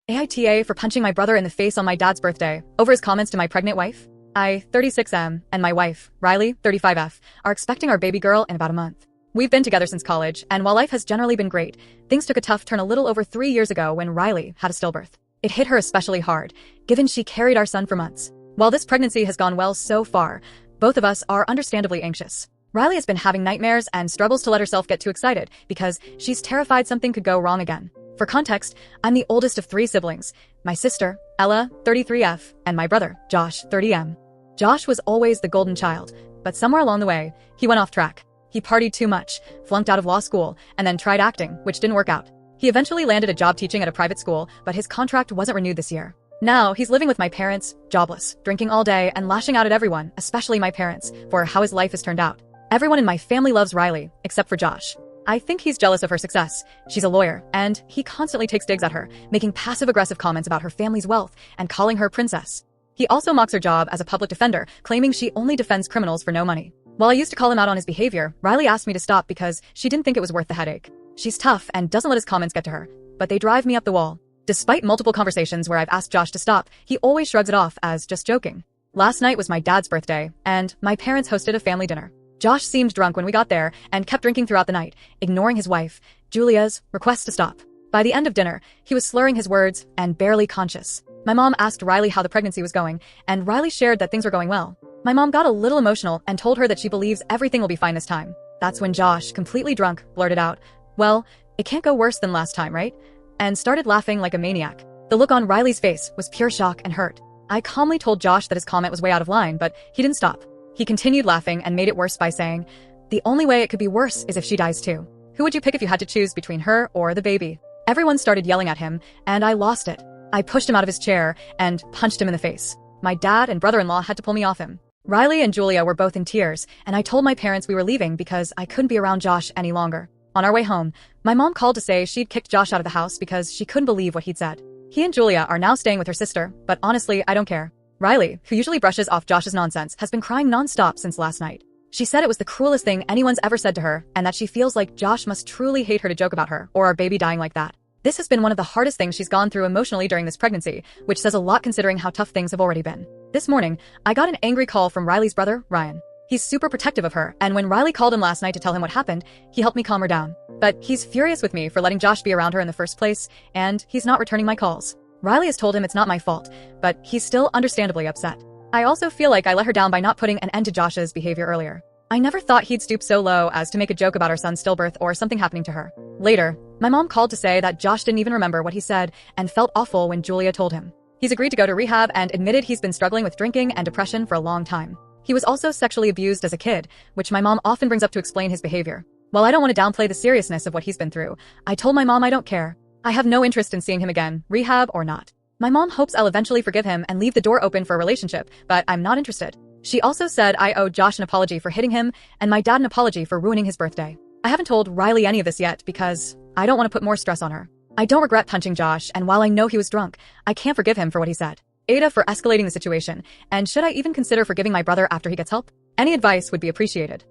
AITA for punching my brother in the face on my dad's birthday over his comments to my pregnant wife. I, 36M, and my wife, Riley, 35F, are expecting our baby girl in about a month. We've been together since college, and while life has generally been great, things took a tough turn a little over 3 years ago when Riley had a stillbirth. It hit her especially hard, given she carried our son for months. While this pregnancy has gone well so far, both of us are understandably anxious. Riley has been having nightmares and struggles to let herself get too excited because she's terrified something could go wrong again. For context, I'm the oldest of 3 siblings, my sister, Ella, 33F, and my brother, Josh, 30M. Josh was always the golden child, but somewhere along the way, he went off track. He partied too much, flunked out of law school, and then tried acting, which didn't work out. He eventually landed a job teaching at a private school, but his contract wasn't renewed this year. Now, he's living with my parents, jobless, drinking all day, and lashing out at everyone, especially my parents, for how his life has turned out. Everyone in my family loves Riley, except for Josh. I think he's jealous of her success. She's a lawyer, and he constantly takes digs at her, making passive-aggressive comments about her family's wealth and calling her princess. He also mocks her job as a public defender, claiming she only defends criminals for no money. While I used to call him out on his behavior, Riley asked me to stop because she didn't think it was worth the headache. She's tough and doesn't let his comments get to her, but they drive me up the wall. Despite multiple conversations where I've asked Josh to stop, he always shrugs it off as just joking. Last night was my dad's birthday, and my parents hosted a family dinner. Josh seemed drunk when we got there and kept drinking throughout the night, ignoring his wife, Julia's, request to stop. By the end of dinner, he was slurring his words and barely conscious. My mom asked Riley how the pregnancy was going, and Riley shared that things were going well. My mom got a little emotional and told her that she believes everything will be fine this time. That's when Josh, completely drunk, blurted out, "Well, it can't go worse than last time, right?" and started laughing like a maniac. The look on Riley's face was pure shock and hurt. I calmly told Josh that his comment was way out of line, but he didn't stop. He continued laughing and made it worse by saying, "The only way it could be worse is if she dies too. Who would you pick if you had to choose between her or the baby?" Everyone started yelling at him, and I lost it. I pushed him out of his chair and punched him in the face. My dad and brother-in-law had to pull me off him. Riley and Julia were both in tears, and I told my parents we were leaving because I couldn't be around Josh any longer. On our way home, my mom called to say she'd kicked Josh out of the house because she couldn't believe what he'd said. He and Julia are now staying with her sister, but honestly, I don't care. Riley, who usually brushes off Josh's nonsense, has been crying nonstop since last night. She said it was the cruelest thing anyone's ever said to her, and that she feels like Josh must truly hate her to joke about her, or our baby dying like that. This has been one of the hardest things she's gone through emotionally during this pregnancy, which says a lot considering how tough things have already been. This morning, I got an angry call from Riley's brother, Ryan. He's super protective of her, and when Riley called him last night to tell him what happened, he helped me calm her down. But he's furious with me for letting Josh be around her in the first place, and he's not returning my calls. Riley has told him it's not my fault, but he's still understandably upset. I also feel like I let her down by not putting an end to Josh's behavior earlier. I never thought he'd stoop so low as to make a joke about our son's stillbirth or something happening to her. Later, my mom called to say that Josh didn't even remember what he said and felt awful when Julia told him. He's agreed to go to rehab and admitted he's been struggling with drinking and depression for a long time. He was also sexually abused as a kid, which my mom often brings up to explain his behavior. While I don't want to downplay the seriousness of what he's been through, I told my mom I don't care. I have no interest in seeing him again, rehab or not. My mom hopes I'll eventually forgive him and leave the door open for a relationship, but I'm not interested. She also said I owe Josh an apology for hitting him and my dad an apology for ruining his birthday. I haven't told Riley any of this yet because I don't want to put more stress on her. I don't regret punching Josh, and while I know he was drunk, I can't forgive him for what he said. AITA for escalating the situation, and should I even consider forgiving my brother after he gets help? Any advice would be appreciated.